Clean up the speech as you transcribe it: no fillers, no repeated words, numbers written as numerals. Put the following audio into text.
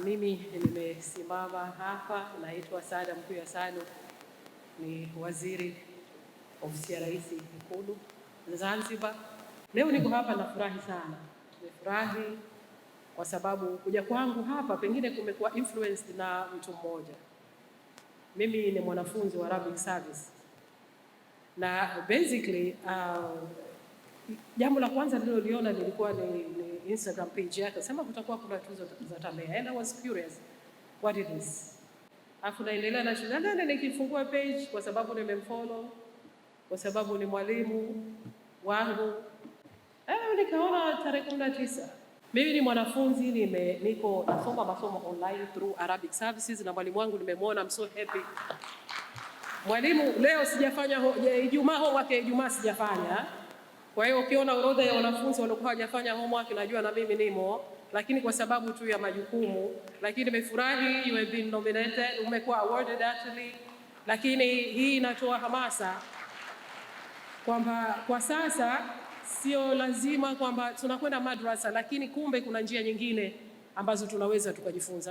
Mimi nimesimama hapa, naitwa Saada Mkuya Sanu, ni waziri ofisi ya Rais Ikulu Zanzibar. Leo niko hapa nafurahi sana. Nimefurahi kwa sababu kuja kwangu hapa pengine kumekuwa influenced na mtu mmoja. Mimi ni mwanafunzi wa Arabic Service na basically jambo la kwanza nililoliona lilikuwa ni Instagram page yake, sema kutakuwa kuna tuzo za TAMEA, and I was curious what it is. Afu naendelea na shule ndio nikifungua page kwa sababu nimemfollow, kwa sababu ni mwalimu wangu. Nikaona tarehe 19. Mimi ni mwanafunzi, niko nasoma masomo online through Arabic Services na mwalimu wangu nimemwona, I'm so happy. Mwalimu leo sijafanya Ijumaa homework, Ijumaa sijafanya. Kwa hiyo ukiona orodha ya wanafunzi waliokuwa hawajafanya homework, najua na mimi nimo, lakini kwa sababu tu ya majukumu. Lakini nimefurahi you have been nominated, umekuwa awarded actually. Lakini hii inatoa hamasa kwamba kwa sasa sio lazima kwamba tunakwenda madrasa, lakini kumbe kuna njia nyingine ambazo tunaweza tukajifunza.